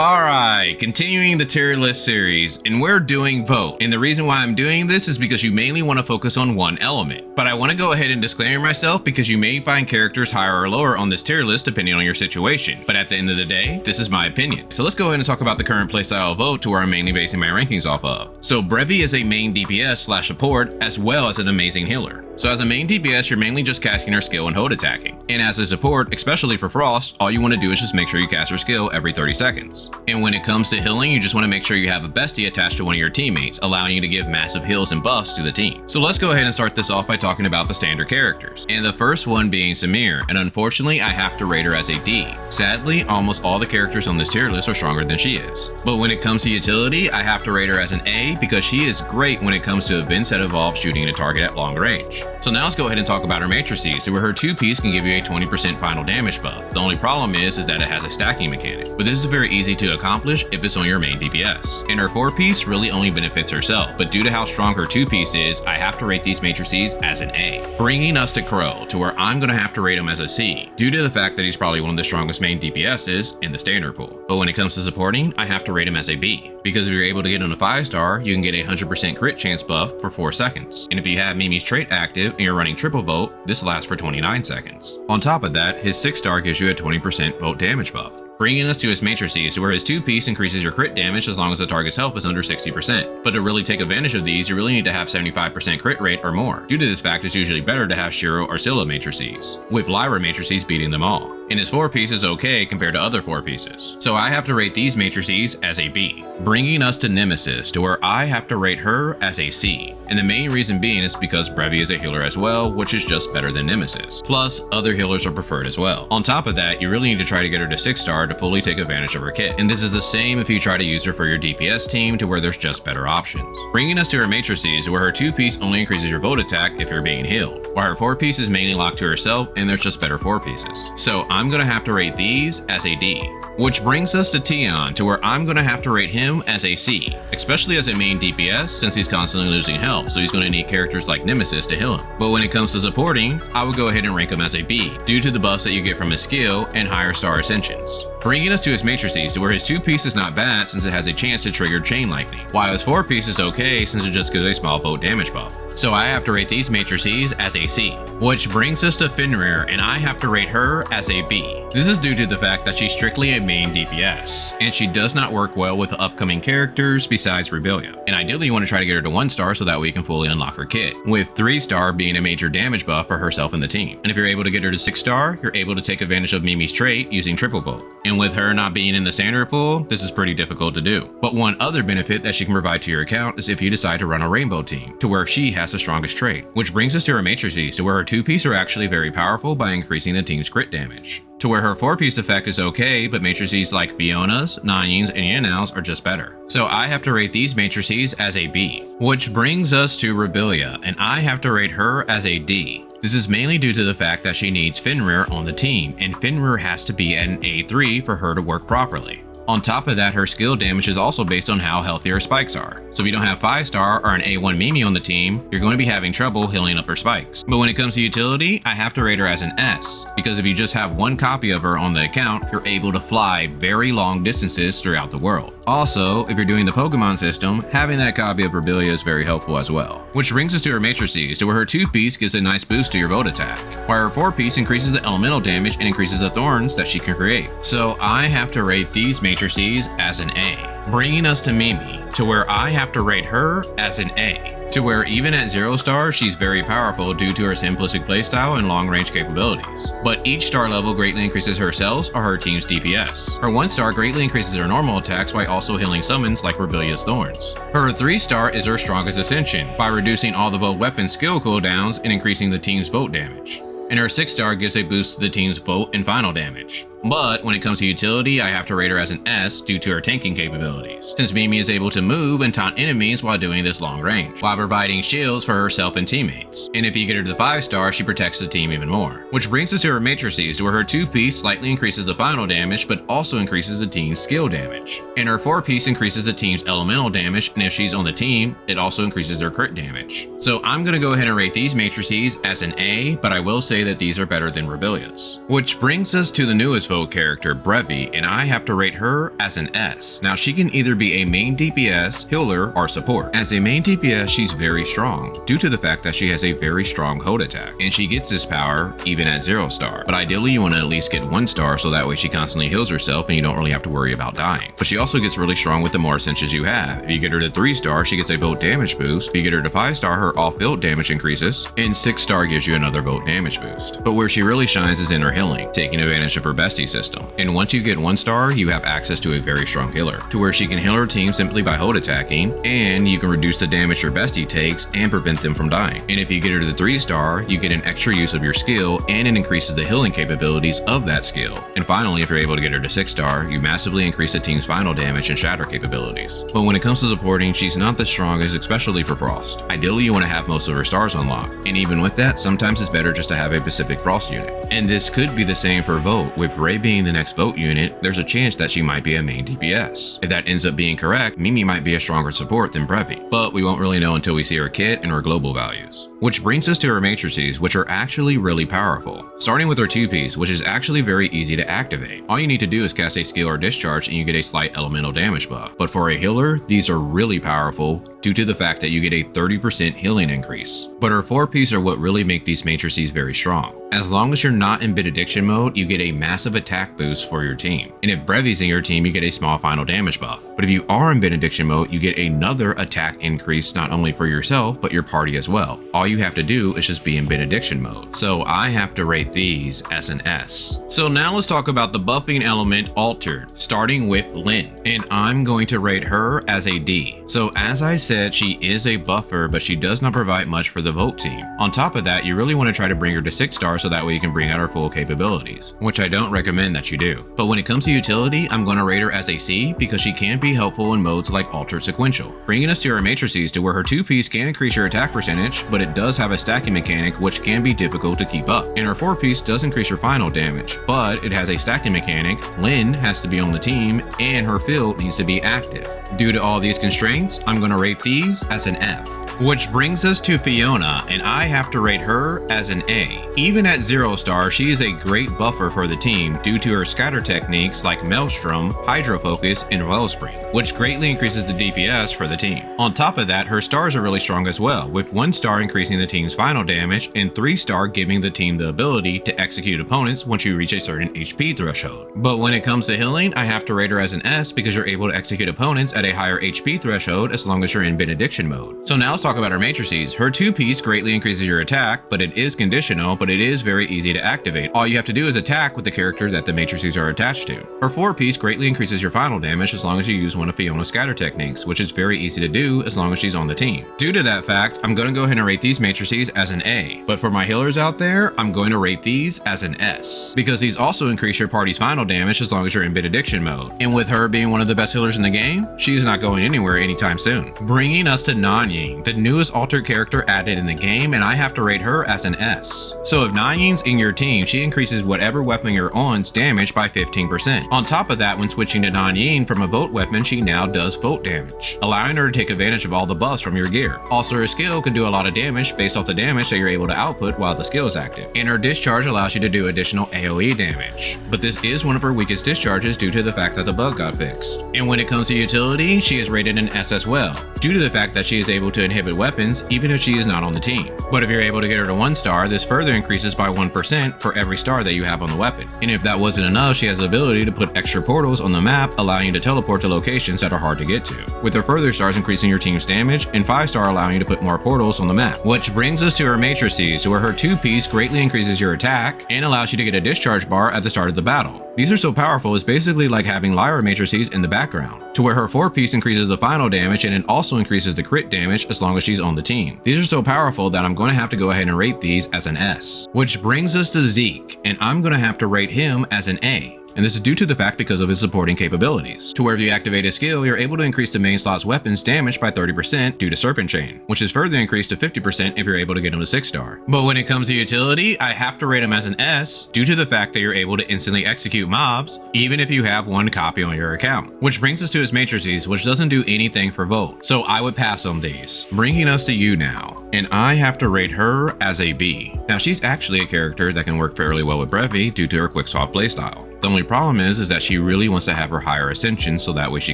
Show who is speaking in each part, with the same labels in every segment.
Speaker 1: Alright, continuing the tier list series, and we're doing vote. And the reason why I'm doing this is because you mainly want to focus on one element. But I want to go ahead and disclaimer myself because you may find characters higher or lower on this tier list depending on your situation. But at the end of the day, this is my opinion. So let's go ahead and talk about the current playstyle of vote to where I'm mainly basing my rankings off of. So Brevey is a main DPS / support as well as an amazing healer. So as a main DPS, you're mainly just casting her skill and hold attacking. And as a support, especially for Frost, all you want to do is just make sure you cast her skill every 30 seconds. And when it comes to healing, you just want to make sure you have a bestie attached to one of your teammates, allowing you to give massive heals and buffs to the team. So let's go ahead and start this off by talking about the standard characters. And the first one being Samir, and unfortunately I have to rate her as a D. Sadly, almost all the characters on this tier list are stronger than she is. But when it comes to utility, I have to rate her as an A because she is great when it comes to events that involve shooting a target at long range. So now let's go ahead and talk about her matrices, where her 2-piece can give you a 20% final damage buff. The only problem is that it has a stacking mechanic, but this is very easy to accomplish if it's on your main DPS. And her 4-piece really only benefits herself, but due to how strong her 2-piece is, I have to rate these matrices as an A. Bringing us to Crow, to where I'm gonna have to rate him as a C, due to the fact that he's probably one of the strongest main DPSs in the standard pool. But when it comes to supporting, I have to rate him as a B, because if you're able to get on a 5-star, you can get a 100% crit chance buff for 4 seconds. And if you have Mimi's trait active and you're running triple vote, this lasts for 29 seconds. On top of that, his 6-star gives you a 20% vote damage buff. Bringing us to his matrices, where his 2-piece increases your crit damage as long as the target's health is under 60%. But to really take advantage of these, you really need to have 75% crit rate or more. Due to this fact, it's usually better to have Shiro or Scylla matrices, with Lyra matrices beating them all. And his 4-piece is okay compared to other 4-pieces. So I have to rate these matrices as a B. Bringing us to Nemesis, to where I have to rate her as a C. And the main reason being is because Brevey is a healer as well, which is just better than Nemesis. Plus, other healers are preferred as well. On top of that, you really need to try to get her to 6-star to fully take advantage of her kit. And this is the same if you try to use her for your DPS team, to where there's just better options. Bringing us to her matrices, where her 2-piece only increases your vote attack if you're being healed, while her 4-piece is mainly locked to herself and there's just better 4-pieces. So I'm gonna have to rate these as a D. Which brings us to Tian, to where I'm gonna have to rate him as a C, especially as a main DPS since he's constantly losing health, so he's gonna need characters like Nemesis to heal him. But when it comes to supporting, I would go ahead and rank him as a B, due to the buffs that you get from his skill and higher star ascensions. Bringing us to his matrices, to where his 2-piece is not bad since it has a chance to trigger chain lightning, while his 4-piece is okay since it just gives a small vote damage buff. So I have to rate these matrices as a C. Which brings us to Fenrir, and I have to rate her as a B. This is due to the fact that she's strictly a main DPS, and she does not work well with the upcoming characters besides Rubilia. And ideally you want to try to get her to 1-star so that way you can fully unlock her kit, with 3-star being a major damage buff for herself and the team. And if you're able to get her to 6-star, you're able to take advantage of Mimi's trait using triple vote. And with her not being in the standard pool, this is pretty difficult to do. But one other benefit that she can provide to your account is if you decide to run a rainbow team, to where she has the strongest trait. Which brings us to her matrices, to where her 2-piece are actually very powerful by increasing the team's crit damage. To where her 4-piece effect is okay, but matrices like Fiona's, Nan Yin's, and Yanuo's are just better. So I have to rate these matrices as a B. Which brings us to Rubilia, and I have to rate her as a D. This is mainly due to the fact that she needs Fenrir on the team, and Fenrir has to be at an A3 for her to work properly. On top of that, her skill damage is also based on how healthy her spikes are. So if you don't have 5-star or an A1 Mimi on the team, you're going to be having trouble healing up her spikes. But when it comes to utility, I have to rate her as an S, because if you just have one copy of her on the account, you're able to fly very long distances throughout the world. Also, if you're doing the Pokemon system, having that copy of Rubilia is very helpful as well. Which brings us to her matrices, to where her 2-piece gives a nice boost to your vote attack, while her 4-piece increases the elemental damage and increases the thorns that she can create. So I have to rate these matrices as an A. Bringing us to Mimi, to where I have to rate her as an A. To where even at 0-star, she's very powerful due to her simplistic playstyle and long-range capabilities. But each star level greatly increases her cells or her team's DPS. Her 1-star greatly increases her normal attacks while also healing summons like Rubilia's Thorns. Her 3-star is her strongest ascension, by reducing all the vote weapon skill cooldowns and increasing the team's vote damage. And her 6-star gives a boost to the team's vote and final damage. But when it comes to utility, I have to rate her as an S due to her tanking capabilities, since Mimi is able to move and taunt enemies while doing this long range, while providing shields for herself and teammates. And if you get her to the 5-star, she protects the team even more. Which brings us to her matrices, where her 2-piece slightly increases the final damage, but also increases the team's skill damage. And her 4-piece increases the team's elemental damage, and if she's on the team, it also increases their crit damage. So I'm gonna go ahead and rate these matrices as an A, but I will say that these are better than Rubilia's. Which brings us to the newest Vote character Brevey, and I have to rate her as an S. Now she can either be a main DPS, healer, or support. As a main DPS, she's very strong due to the fact that she has a very strong hold attack, and she gets this power even at 0 star. But ideally you want to at least get 1 star so that way she constantly heals herself and you don't really have to worry about dying. But she also gets really strong with the more ascensions you have. If you get her to 3 star, she gets a vote damage boost. If you get her to 5 star, her off field damage increases, and 6 star gives you another vote damage boost. But where she really shines is in her healing, taking advantage of her bestie system. And once you get 1 star, you have access to a very strong healer, to where she can heal her team simply by hold attacking, and you can reduce the damage your bestie takes and prevent them from dying. And if you get her to the 3 star, you get an extra use of your skill, and it increases the healing capabilities of that skill. And finally, if you're able to get her to 6 star, you massively increase the team's final damage and shatter capabilities. But when it comes to supporting, she's not the strongest, especially for Frost. Ideally, you want to have most of her stars unlocked, and even with that, sometimes it's better just to have a Pacific Frost unit. And this could be the same for Vote. With Ray being the next Vote unit, there's a chance that she might be a main DPS. If that ends up being correct, Mimi might be a stronger support than Brevey, but we won't really know until we see her kit and her global values. Which brings us to her matrices, which are actually really powerful. Starting with her 2-piece, which is actually very easy to activate. All you need to do is cast a skill or discharge and you get a slight elemental damage buff. But for a healer, these are really powerful due to the fact that you get a 30% healing increase. But her 4-piece are what really make these matrices very strong. As long as you're not in benediction mode, you get a massive attack boost for your team. And if Brevey's in your team, you get a small final damage buff. But if you are in benediction mode, you get another attack increase not only for yourself, but your party as well. All you have to do is just be in benediction mode. So I have to rate these as an S. So now let's talk about the buffing element altered, starting with Lyn. And I'm going to rate her as a D. So as I said, she is a buffer, but she does not provide much for the Vote team. On top of that, you really want to try to bring her to 6 stars so that way you can bring out her full capabilities, which I don't recommend that you do. But when it comes to utility, I'm going to rate her as a C because she can be helpful in modes like Altered Sequential, bringing us to her matrices to where her 2-piece can increase your attack percentage, but it does have a stacking mechanic which can be difficult to keep up. And her 4-piece does increase your final damage, but it has a stacking mechanic. Lyn has to be on the team and her field needs to be active. Due to all these constraints, I'm going to rate these as an F. Which brings us to Fiona, and I have to rate her as an A. Even at 0 star, she is a great buffer for the team due to her scatter techniques like Maelstrom, Hydro Focus, and Wellspring, which greatly increases the DPS for the team. On top of that, her stars are really strong as well, with 1 star increasing the team's final damage and 3 star giving the team the ability to execute opponents once you reach a certain HP threshold. But when it comes to healing, I have to rate her as an S because you're able to execute opponents at a higher HP threshold as long as you're in benediction mode. So now let's talk about her matrices. Her 2-piece greatly increases your attack, but it is conditional, but it is very easy to activate. All you have to do is attack with the character that the matrices are attached to. Her 4-piece greatly increases your final damage as long as you use one of Fiona's scatter techniques, which is very easy to do as long as she's on the team. Due to that fact, I'm going to go ahead and rate these matrices as an A, but for my healers out there, I'm going to rate these as an S, because these also increase your party's final damage as long as you're in benediction mode. And with her being one of the best healers in the game, she's not going anywhere anytime soon. Bringing us to Nan Yin, the newest altered character added in the game, and I have to rate her as an S. So if Nan Yin's in your team, she increases whatever weapon you're on's damage by 15%. On top of that, when switching to Nan Yin from a Vote weapon, she now does Vote damage, allowing her to take advantage of all the buffs from your gear. Also, her skill can do a lot of damage based off the damage that you're able to output while the skill is active. And her discharge allows you to do additional AoE damage. But this is one of her weakest discharges due to the fact that the bug got fixed. And when it comes to utility, she is rated an S as well, due to the fact that she is able to inhibit weapons even if she is not on the team. But if you're able to get her to 1 star, this further increases by 1% for every star that you have on the weapon. And if that wasn't enough, she has the ability to put extra portals on the map, allowing you to teleport to locations that are hard to get to, with her further stars increasing your team's damage, and 5 star allowing you to put more portals on the map. Which brings us to her matrices, where her 2-piece greatly increases your attack and allows you to get a discharge bar at the start of the battle. These are so powerful, it's basically like having Lyra matrices in the background, to where her 4-piece increases the final damage and it also increases the crit damage as long as she's on the team. These are so powerful that I'm going to have to go ahead and rate these as an S. Which brings us to Zeke, and I'm going to have to rate him as an A. And this is due to the fact because of his supporting capabilities, to where if you activate his skill, you're able to increase the main slot's weapons damage by 30% due to Serpent Chain, which is further increased to 50% if you're able to get him to 6 star. But when it comes to utility, I have to rate him as an S due to the fact that you're able to instantly execute mobs, even if you have 1 copy on your account. Which brings us to his matrices, which doesn't do anything for Vote, so I would pass on these. Bringing us to you now, and I have to rate her as a B. Now she's actually a character that can work fairly well with Brevey due to her quick swap playstyle. The only problem is that she really wants to have her higher ascension so that way she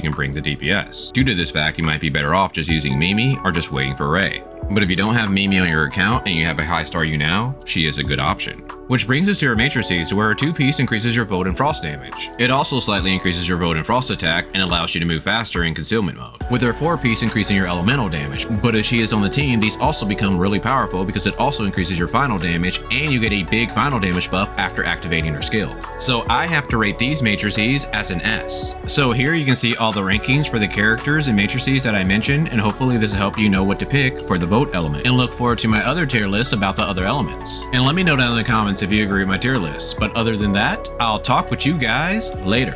Speaker 1: can bring the DPS. Due to this fact, you might be better off just using Mimi or just waiting for Ray. But if you don't have Mimi on your account and you have a high star you now, she is a good option. Which brings us to her matrices, where her 2-piece increases your Vote and Frost damage. It also slightly increases your Vote and Frost attack and allows you to move faster in concealment mode, with her 4-piece increasing your elemental damage. But if she is on the team, these also become really powerful because it also increases your final damage and you get a big final damage buff after activating her skill. So I have to rate these matrices as an S. So here you can see all the rankings for the characters and matrices that I mentioned, and hopefully this will help you know what to pick for the Vote element. And look forward to my other tier lists about the other elements. And let me know down in the comments if you agree with my tier list. But other than that, I'll talk with you guys later.